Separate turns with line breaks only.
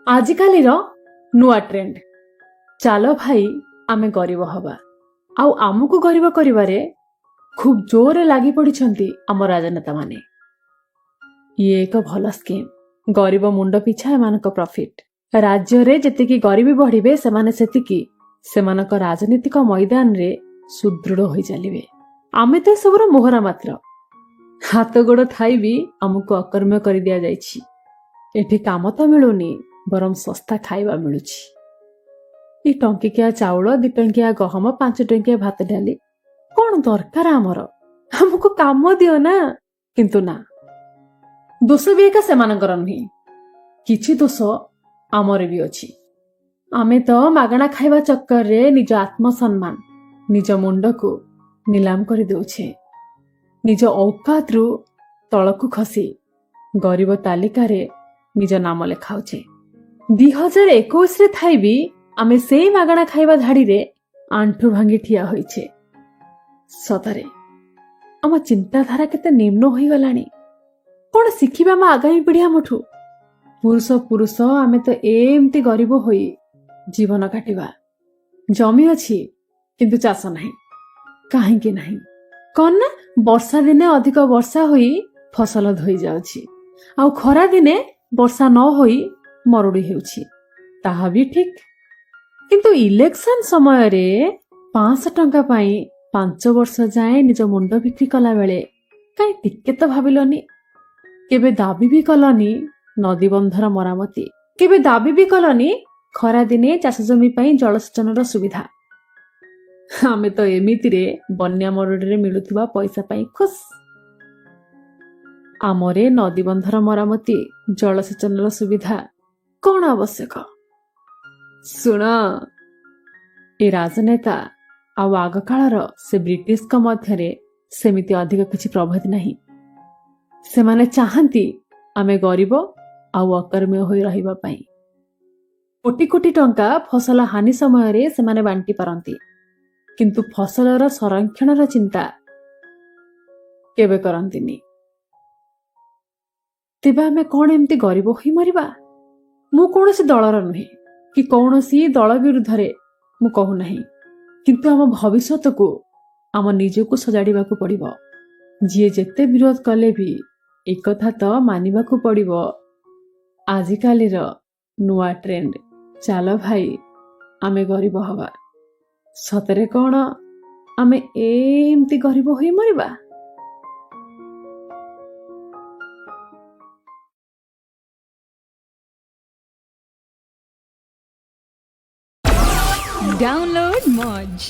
आजिकालीर नुआ ट्रेंड चालो भाई आमे गरीब हवा आउ आमको गरीब करिवारे खूब जोरे लागी पड़िछंती आम राजनेता माने। ये एक भल स्कीम गरीब मुंड पिछा एमानक प्रॉफिट राज्य रे जेतिकी गरीबी बढ़िबे सेमाने सेतिकी सेमानक राजनीतिक मैदान रे सुदृढ़ होई चलिबे। आमे तो सबरो मोहरा मात्र हाथ गोड़ थाई भी आमको अकर्म्य कर दिया जाइछि। एठी काम तो मिलुनी बरम सस्ता खाइबा मिलुछि। ई टंकिकिया चाउल 2 टंकिया गहम 5 टंकिया भात डाली कौन दरकार आमर हमको काम दियो ना। किंतु ना दोष भी एका सेमानकर नुहे किछि दोष आमर भी अछि। आमे तो मागणा खाइबा चक्कर रे निज आत्मसम्मान निज मुंड को नीलाम कर देउछे। निज औकात रु तलकु खसी गरीब तालिका रे निज नाम लेखाउछे। 2021 रे थाई भी आमे सेई मागणा खाइबा धाड़ी रे आंठु भांगी ठिया होइछे। सतरे आम चिंताधारा केते निम्न होई गलानी। कोन शिखिबा मा आगामी पीढ़ी हमठु पुरुष आमे तो एमती गरीब होई जीवन काटिबा। जमी अछि किंतु चाष नाही काहे कि नाही कौन ना वर्षा दिने अधिक वर्षा होई फसल धोई जाउछि आउ खरा दिने वर्षा न होई मरुड़ी हेउछि ताहा भी ठीक। किंतु इलेक्शन समय रे 500 टंका पाई 5 वर्ष जाए निज मुंड बिक्री कला बेले काई टिके तो भाबिलोनी। केबे दाबी भी कलनी नदी बंधर मरामती केबे दाबी भी कलनी खरा दिने चाष जमी पाई जलसेचन सुविधा। आमे तो एमिति रे बन्या मरुड़ी रे मिलुथिबा पैसा पाई खुश। आमरे नदी बंधर मरामती जलसेचन सुविधा कौन आवश्यक। सुन ए राजनेता आउ आग कालर से ब्रिटिश का मध्यरे सेमिति अधिक किछि प्रभेद नहीं। सेमाने चाहंती आमे गरीब आउ अकर्म्य होई रहिबा पाई। कोटी कोटी टंका फसल हानि समय रे सेमाने बांटी पारंती किंतु फसलर संरक्षणर चिंता केबे करंतीनी। तेबे आमे कौन एमती गरीब होई मरिबा। मु कौनसी दलर नुहे कि कौनसी दल विरुद्ध रे मु कहू नहीं किंतु आम भविष्यत को आम निजको सजाड़िबा को पड़िबो। जिए जेते विरोध कले भी एक कथा तो मानिबा को पड़िबो आजिकालीर नुआ ट्रेंड चालो भाई आमे गरीब हवा। सतरे कौन आमे एमती गरीब होई मरिबा।
Download Moj.